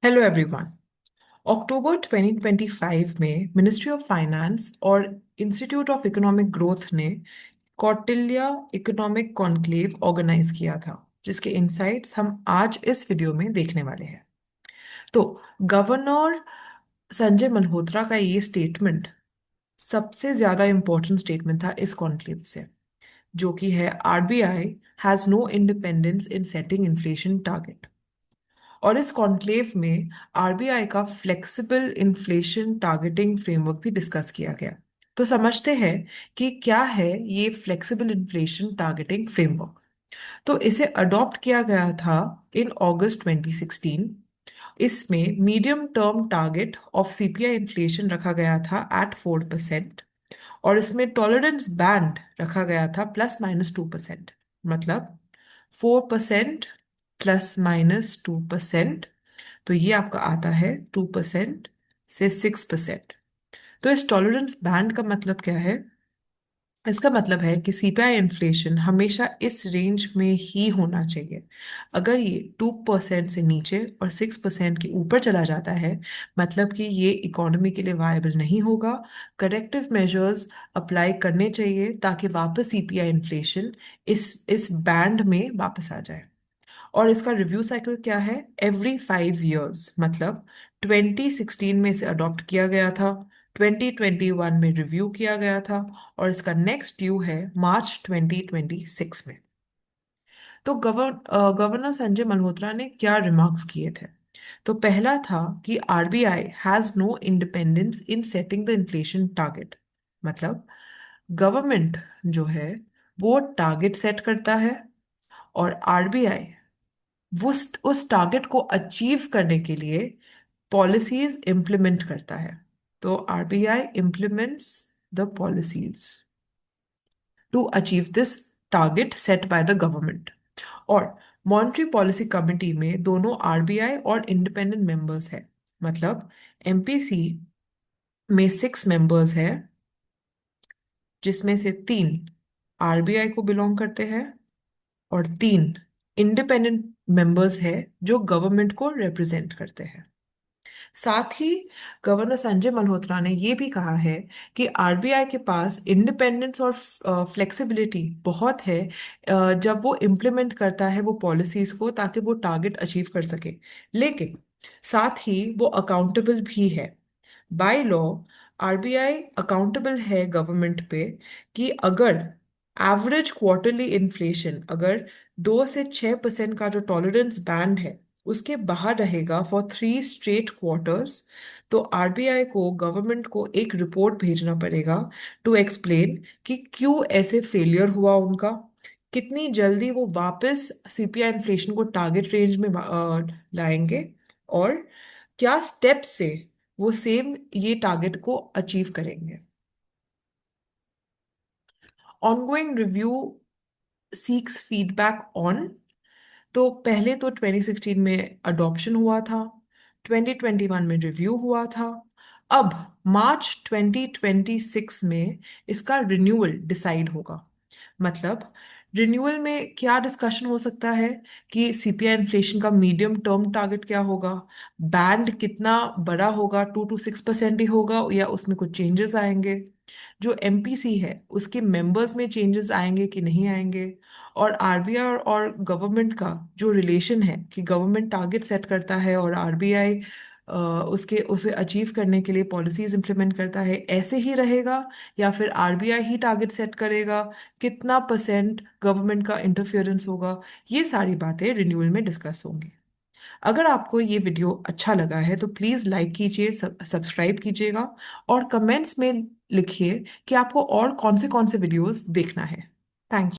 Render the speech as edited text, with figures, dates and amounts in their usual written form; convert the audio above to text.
Hello everyone. अक्टूबर 2025 में ministry of finance और institute of economic growth ने कौटिल्य इकोनॉमिक कॉन्क्लेव ऑर्गेनाइज किया था, जिसके इनसाइट्स हम आज इस वीडियो में देखने वाले हैं। तो गवर्नर संजय मल्होत्रा का ये स्टेटमेंट सबसे ज्यादा इंपॉर्टेंट स्टेटमेंट था इस कॉन्क्लेव से, जो कि है RBI has no independence in setting inflation target. और इस कॉन्क्लेव में आरबीआई का फ्लेक्सिबल इन्फ्लेशन टारगेटिंग फ्रेमवर्क भी डिस्कस किया गया। तो समझते हैं कि क्या है ये फ्लेक्सिबल इन्फ्लेशन टारगेटिंग फ्रेमवर्क। तो इसे अडॉप्ट किया गया था इन अगस्त 2016। इसमें medium term target of CPI inflation रखा गया था एट 4%। और इसमें टॉलरेंस बैंड रखा गया था ±2%। मतलब 4% ±2%। तो ये आपका आता है 2% से 6%। तो इस टॉलरेंस बैंड का मतलब क्या है? इसका मतलब है कि सीपीआई इन्फ्लेशन हमेशा इस रेंज में ही होना चाहिए। अगर ये 2% से नीचे और 6% के ऊपर चला जाता है, मतलब कि ये इकोनॉमी के लिए वायबल नहीं होगा। करेक्टिव मेजर्स अप्लाई करने चाहिए ताकि वापस सीपीआई इन्फ्लेशन इस बैंड में वापस आ जाए। और इसका रिव्यू साइकिल क्या है? Every 5 years. मतलब 2016 में इसे अडॉप्ट किया गया था, 2021 में रिव्यू किया गया था, और इसका नेक्स्ट ड्यू है मार्च 2026 में। तो गवर्नर संजय मल्होत्रा ने क्या रिमार्क्स किए थे? तो पहला था कि RBI has no independence in setting the inflation target. मतलब गवर्नमेंट जो है वो टारगेट सेट करता है, और आरबीआई वो उस टारगेट को अचीव करने के लिए पॉलिसीज इंप्लीमेंट करता है। तो RBI implements the policies to achieve this target set by the government. और मॉनेटरी पॉलिसी कमिटी में दोनों आरबीआई और इंडिपेंडेंट मेंबर्स है। मतलब एमपीसी में 6 मेंबर्स है, जिसमें से 3 आरबीआई को बिलोंग करते हैं और 3 इंडिपेंडेंट मेंबर्स है जो गवर्नमेंट को रिप्रेजेंट करते हैं। साथ ही गवर्नर संजय मल्होत्रा ने ये भी कहा है कि आरबीआई के पास इंडिपेंडेंस और फ्लेक्सिबिलिटी बहुत है, जब वो इम्प्लीमेंट करता है वो पॉलिसीज को, ताकि वो टारगेट अचीव कर सके। लेकिन साथ ही वो अकाउंटेबल भी है। बाय लॉ आरबीआई अकाउंटेबल है गवर्नमेंट पे कि अगर एवरेज क्वार्टरली इन्फ्लेशन अगर 2 से 6% का जो टॉलरेंस बैंड है उसके बाहर रहेगा फॉर 3 स्ट्रेट क्वार्टर्स, तो आरबीआई को गवर्नमेंट को एक रिपोर्ट भेजना पड़ेगा टू एक्सप्लेन कि क्यों ऐसे फेलियर हुआ उनका, कितनी जल्दी वो वापस सीपीआई इन्फ्लेशन को टारगेट रेंज में लाएंगे, और क्या स्टेप से वो सेम ये टारगेट को अचीव करेंगे। Ongoing review seeks feedback on. तो पहले तो 2016 में अडॉप्शन हुआ था, 2021 में रिव्यू हुआ था, अब मार्च 2026 में इसका रिन्यूअल डिसाइड होगा। मतलब रिन्यूअल में क्या डिस्कशन हो सकता है कि सीपीआई इन्फ्लेशन का मीडियम टर्म टारगेट क्या होगा, बैंड कितना बड़ा होगा, 2 to 6% ही होगा या उसमें कुछ चेंजेस आएंगे, जो एमपीसी है उसके मेंबर्स में चेंजेस आएंगे कि नहीं आएंगे, और आरबीआई और गवर्नमेंट का जो रिलेशन है कि गवर्नमेंट टारगेट सेट करता है और आरबीआई उसके उसे अचीव करने के लिए पॉलिसीज इंप्लीमेंट करता है, ऐसे ही रहेगा या फिर आरबीआई ही टारगेट सेट करेगा, कितना परसेंट गवर्नमेंट का इंटरफेरेंस होगा। ये सारी बातें रिन्यूअल में डिस्कस होंगी। अगर आपको ये वीडियो अच्छा लगा है तो प्लीज़ लाइक कीजिए, सब्सक्राइब कीजिएगा, और कमेंट्स में लिखिए कि आपको और कौन से वीडियोस देखना है। Thank you.